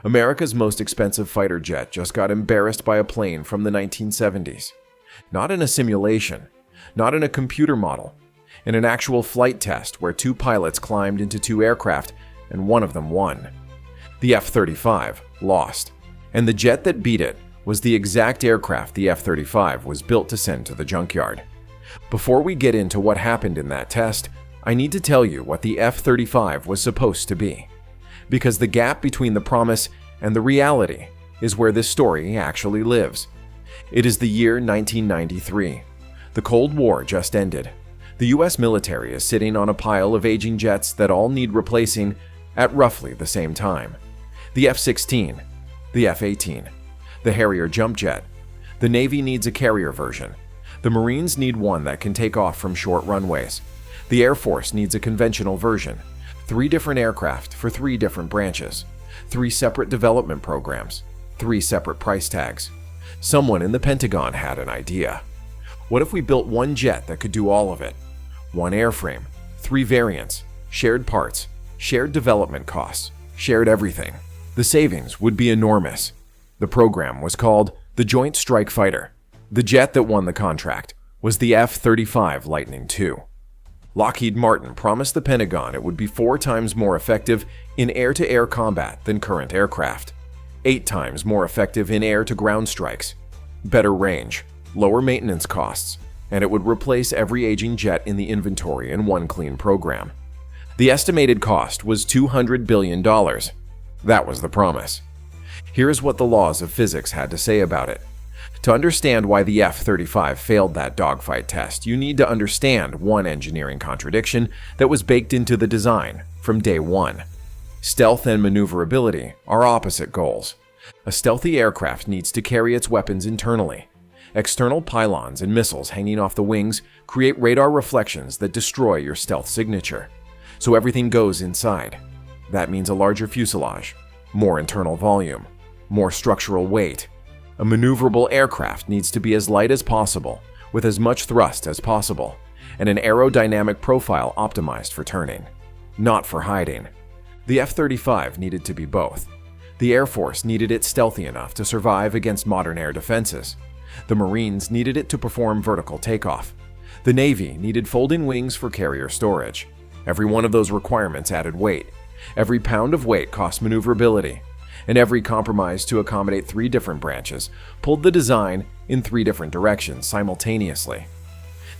America's most expensive fighter jet just got embarrassed by a plane from the 1970s. Not in a simulation, not in a computer model, in an actual flight test where two pilots climbed into two aircraft and one of them won. The F-35 lost, and the jet that beat it was the exact aircraft the F-35 was built to send to the junkyard. Before we get into what happened in that test, I need to tell you what the F-35 was supposed to be. Because the gap between the promise and the reality is where this story actually lives. It is the year 1993. The Cold War just ended. The US military is sitting on a pile of aging jets that all need replacing at roughly the same time. The F-16, the F-18, the Harrier jump jet. The Navy needs a carrier version. The Marines need one that can take off from short runways. The Air Force needs a conventional version. 3 different aircraft for 3 different branches. 3 separate development programs. 3 separate price tags. Someone in the Pentagon had an idea. What if we built one jet that could do all of it? One airframe, 3 variants, shared parts, shared development costs, shared everything. The savings would be enormous. The program was called the Joint Strike Fighter. The jet that won the contract was the F-35 Lightning II. Lockheed Martin promised the Pentagon it would be 4 times more effective in air-to-air combat than current aircraft, 8 times more effective in air-to-ground strikes, better range, lower maintenance costs, and it would replace every aging jet in the inventory in one clean program. The estimated cost was $200 billion. That was the promise. Here's what the laws of physics had to say about it. To understand why the F-35 failed that dogfight test, you need to understand one engineering contradiction that was baked into the design from day one. Stealth and maneuverability are opposite goals. A stealthy aircraft needs to carry its weapons internally. External pylons and missiles hanging off the wings create radar reflections that destroy your stealth signature. So everything goes inside. That means a larger fuselage, more internal volume, more structural weight. A maneuverable aircraft needs to be as light as possible, with as much thrust as possible, and an aerodynamic profile optimized for turning, not for hiding. The F-35 needed to be both. The Air Force needed it stealthy enough to survive against modern air defenses. The Marines needed it to perform vertical takeoff. The Navy needed folding wings for carrier storage. Every one of those requirements added weight. Every pound of weight cost maneuverability. And every compromise to accommodate 3 different branches pulled the design in 3 different directions simultaneously.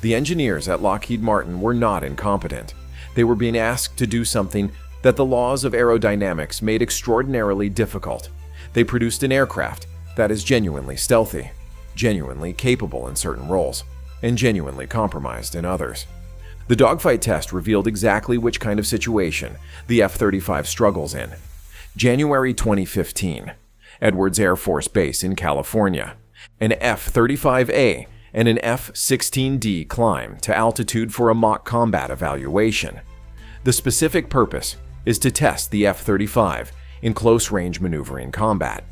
The engineers at Lockheed Martin were not incompetent. They were being asked to do something that the laws of aerodynamics made extraordinarily difficult. They produced an aircraft that is genuinely stealthy, genuinely capable in certain roles, and genuinely compromised in others. The dogfight test revealed exactly which kind of situation the F-35 struggles in. January 2015, Edwards Air Force Base in California. An F-35A and an F-16D climb to altitude for a mock combat evaluation. The specific purpose is to test the F-35 in close-range maneuvering combat,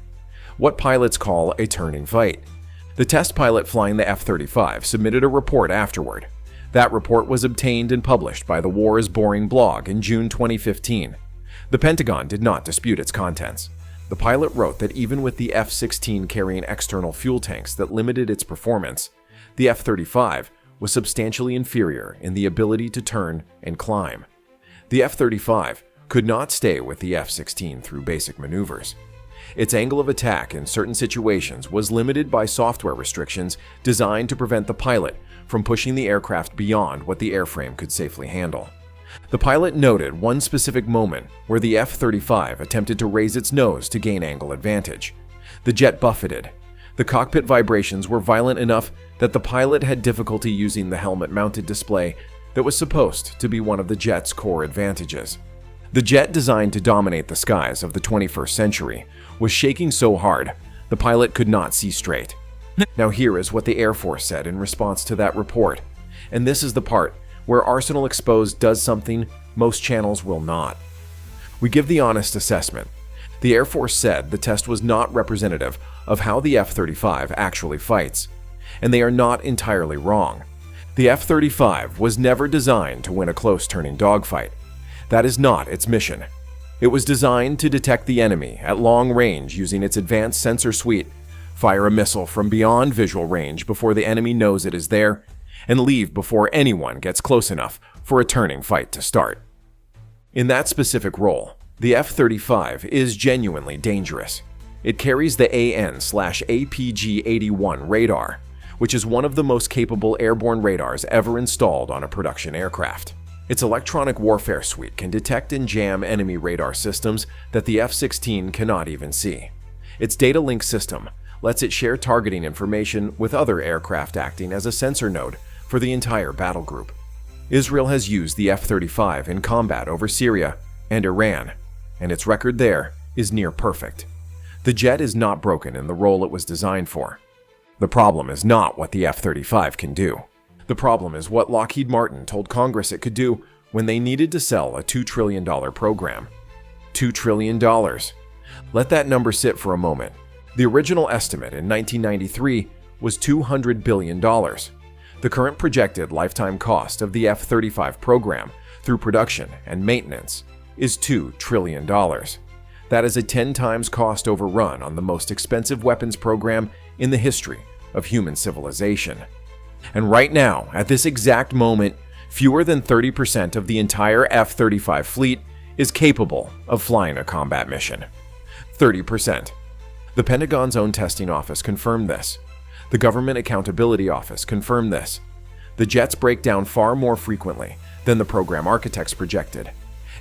what pilots call a turning fight. The test pilot flying the F-35 submitted a report afterward. That report was obtained and published by the War is Boring blog in June 2015. The Pentagon did not dispute its contents. The pilot wrote that even with the F-16 carrying external fuel tanks that limited its performance, the F-35 was substantially inferior in the ability to turn and climb. The F-35 could not stay with the F-16 through basic maneuvers. Its angle of attack in certain situations was limited by software restrictions designed to prevent the pilot from pushing the aircraft beyond what the airframe could safely handle. The pilot noted one specific moment where the F-35 attempted to raise its nose to gain angle advantage. The jet buffeted. The cockpit vibrations were violent enough that the pilot had difficulty using the helmet-mounted display that was supposed to be one of the jet's core advantages. The jet designed to dominate the skies of the 21st century was shaking so hard the pilot could not see straight. Now here is what the Air Force said in response to that report, and this is the part where Arsenal Exposed does something most channels will not. We give the honest assessment. The Air Force said the test was not representative of how the F-35 actually fights, and they are not entirely wrong. The F-35 was never designed to win a close-turning dogfight. That is not its mission. It was designed to detect the enemy at long range using its advanced sensor suite, fire a missile from beyond visual range before the enemy knows it is there, and leave before anyone gets close enough for a turning fight to start. In that specific role, the F-35 is genuinely dangerous. It carries the AN/APG-81 radar, which is one of the most capable airborne radars ever installed on a production aircraft. Its electronic warfare suite can detect and jam enemy radar systems that the F-16 cannot even see. Its data link system lets it share targeting information with other aircraft, acting as a sensor node for the entire battle group. Israel has used the F-35 in combat over Syria and Iran, and its record there is near perfect. The jet is not broken in the role it was designed for. The problem is not what the F-35 can do. The problem is what Lockheed Martin told Congress it could do when they needed to sell a $2 trillion program. $2 trillion. Let that number sit for a moment. The original estimate in 1993 was $200 billion. The current projected lifetime cost of the F-35 program through production and maintenance is $2 trillion. That is a 10 times cost overrun on the most expensive weapons program in the history of human civilization. And right now, at this exact moment, fewer than 30% of the entire F-35 fleet is capable of flying a combat mission. 30%. The Pentagon's own testing office confirmed this. The Government Accountability Office confirmed this. The jets break down far more frequently than the program architects projected,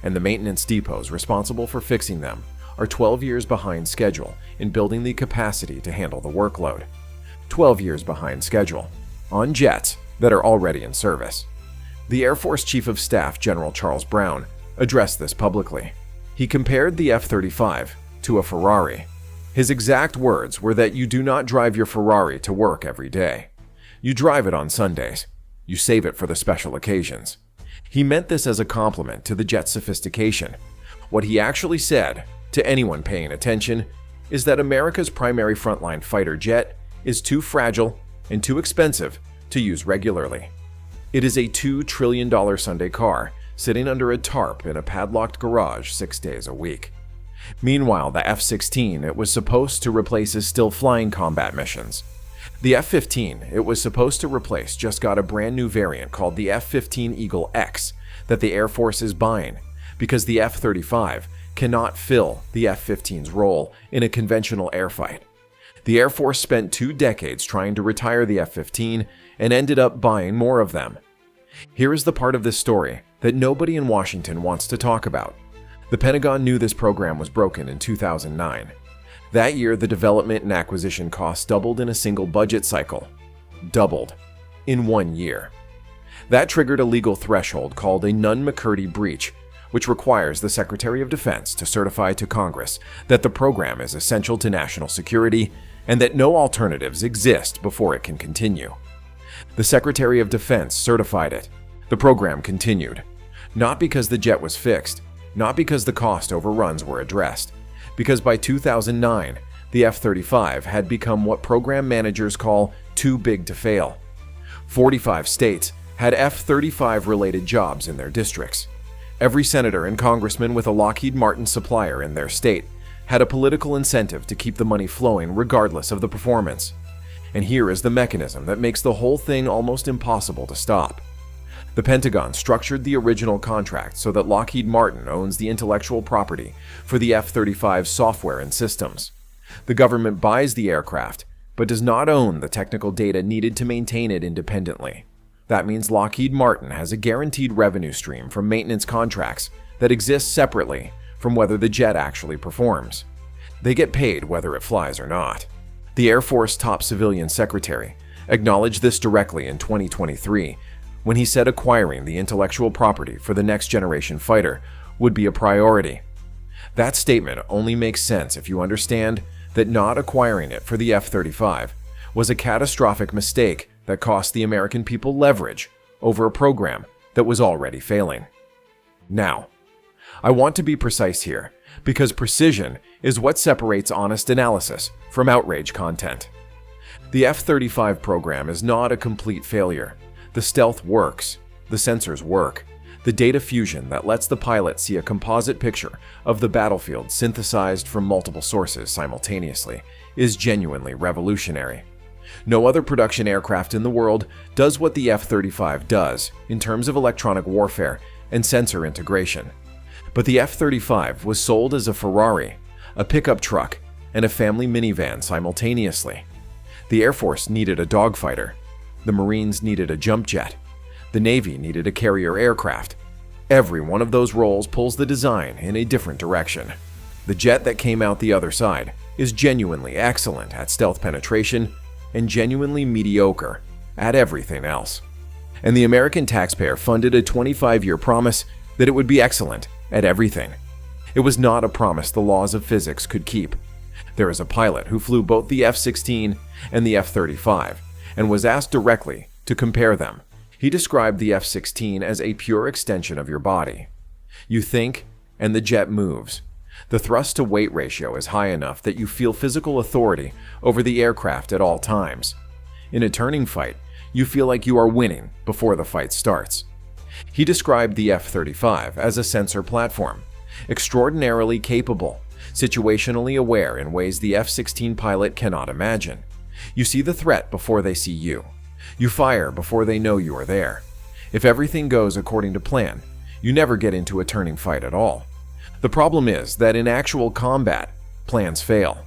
and the maintenance depots responsible for fixing them are 12 years behind schedule in building the capacity to handle the workload. 12 years behind schedule, on jets that are already in service. The Air Force Chief of Staff General Charles Brown addressed this publicly. He compared the F-35 to a Ferrari. His exact words were that you do not drive your Ferrari to work every day. You drive it on Sundays. You save it for the special occasions. He meant this as a compliment to the jet's sophistication. What he actually said, to anyone paying attention, is that America's primary frontline fighter jet is too fragile and too expensive to use regularly. It is a $2 trillion Sunday car sitting under a tarp in a padlocked garage 6 days a week. Meanwhile, the F-16 it was supposed to replace is still flying combat missions. The F-15 it was supposed to replace just got a brand new variant called the F-15 Eagle X that the Air Force is buying because the F-35 cannot fill the F-15's role in a conventional airfight. The Air Force spent 2 decades trying to retire the F-15 and ended up buying more of them. Here is the part of this story that nobody in Washington wants to talk about. The Pentagon knew this program was broken in 2009. That year, the development and acquisition costs doubled in a single budget cycle. Doubled. In 1 year. That triggered a legal threshold called a Nunn-McCurdy breach, which requires the Secretary of Defense to certify to Congress that the program is essential to national security and that no alternatives exist before it can continue. The Secretary of Defense certified it. The program continued. Not because the jet was fixed, not because the cost overruns were addressed, because by 2009, the F-35 had become what program managers call too big to fail. 45 states had F-35 related jobs in their districts. Every senator and congressman with a Lockheed Martin supplier in their state had a political incentive to keep the money flowing regardless of the performance. And here is the mechanism that makes the whole thing almost impossible to stop. The Pentagon structured the original contract so that Lockheed Martin owns the intellectual property for the F-35 software and systems. The government buys the aircraft, but does not own the technical data needed to maintain it independently. That means Lockheed Martin has a guaranteed revenue stream from maintenance contracts that exists separately from whether the jet actually performs. They get paid whether it flies or not. The Air Force top civilian secretary acknowledged this directly in 2023 when he said acquiring the intellectual property for the next generation fighter would be a priority. That statement only makes sense if you understand that not acquiring it for the F-35 was a catastrophic mistake that cost the American people leverage over a program that was already failing. Now, I want to be precise here, because precision is what separates honest analysis from outrage content. The F-35 program is not a complete failure. The stealth works. The sensors work. The data fusion that lets the pilot see a composite picture of the battlefield synthesized from multiple sources simultaneously is genuinely revolutionary. No other production aircraft in the world does what the F-35 does in terms of electronic warfare and sensor integration. But the F-35 was sold as a Ferrari, a pickup truck, and a family minivan simultaneously. The Air Force needed a dogfighter. The Marines needed a jump jet. The Navy needed a carrier aircraft. Every one of those roles pulls the design in a different direction. The jet that came out the other side is genuinely excellent at stealth penetration and genuinely mediocre at everything else. And the American taxpayer funded a 25-year promise that it would be excellent at everything. It was not a promise the laws of physics could keep. There is a pilot who flew both the F-16 and the F-35 and was asked directly to compare them. He described the F-16 as a pure extension of your body. You think, and the jet moves. The thrust-to-weight ratio is high enough that you feel physical authority over the aircraft at all times. In a turning fight, you feel like you are winning before the fight starts. He described the F-35 as a sensor platform, extraordinarily capable, situationally aware in ways the F-16 pilot cannot imagine. You see the threat before they see you. You fire before they know you are there. If everything goes according to plan, you never get into a turning fight at all. The problem is that in actual combat, plans fail.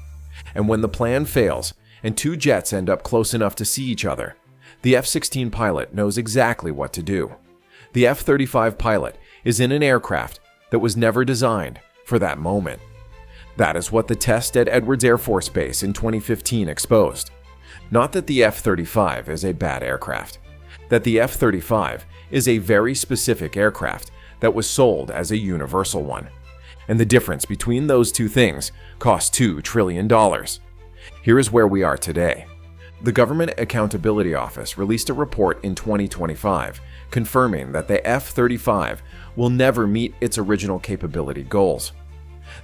And when the plan fails and two jets end up close enough to see each other, the F-16 pilot knows exactly what to do. The F-35 pilot is in an aircraft that was never designed for that moment. That is what the test at Edwards Air Force Base in 2015 exposed. Not that the F-35 is a bad aircraft. That the F-35 is a very specific aircraft that was sold as a universal one. And the difference between those two things cost $2 trillion. Here is where we are today. The Government Accountability Office released a report in 2025 confirming that the F-35 will never meet its original capability goals.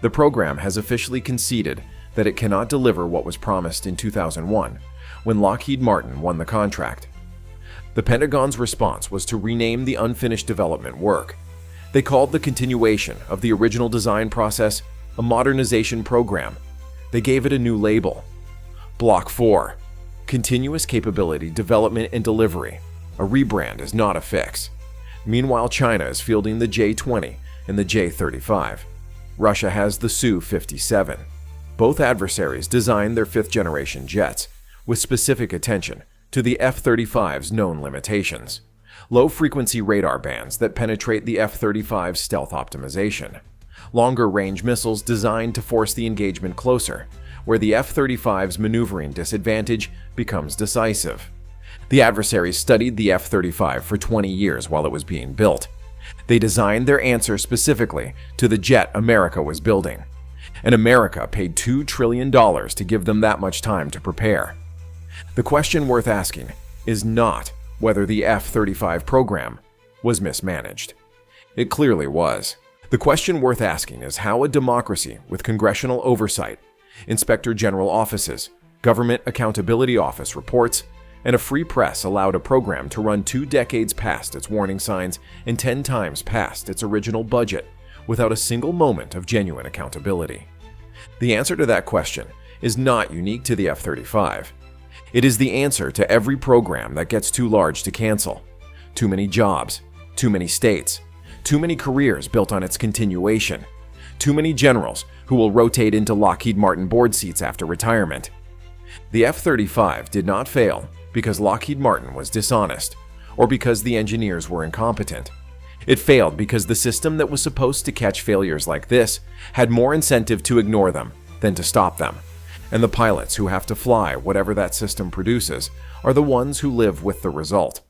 The program has officially conceded that it cannot deliver what was promised in 2001 when Lockheed Martin won the contract. The Pentagon's response was to rename the unfinished development work. They called the continuation of the original design process a modernization program. They gave it a new label, Block 4, Continuous Capability Development and Delivery. A rebrand is not a fix. Meanwhile, China is fielding the J-20 and the J-35. Russia has the Su-57. Both adversaries designed their fifth-generation jets with specific attention to the F-35's known limitations. Low-frequency radar bands that penetrate the F-35's stealth optimization. Longer-range missiles designed to force the engagement closer, where the F-35's maneuvering disadvantage becomes decisive. The adversaries studied the F-35 for 20 years while it was being built. They designed their answer specifically to the jet America was building. And America paid $2 trillion to give them that much time to prepare. The question worth asking is not whether the F-35 program was mismanaged. It clearly was. The question worth asking is how a democracy with congressional oversight, inspector general offices, government accountability office reports, and a free press allowed a program to run 2 decades past its warning signs and 10 times past its original budget without a single moment of genuine accountability. The answer to that question is not unique to the F-35. It is the answer to every program that gets too large to cancel. Too many jobs, too many states, too many careers built on its continuation, too many generals who will rotate into Lockheed Martin board seats after retirement. The F-35 did not fail because Lockheed Martin was dishonest or because the engineers were incompetent. It failed because the system that was supposed to catch failures like this had more incentive to ignore them than to stop them. And the pilots who have to fly whatever that system produces are the ones who live with the result.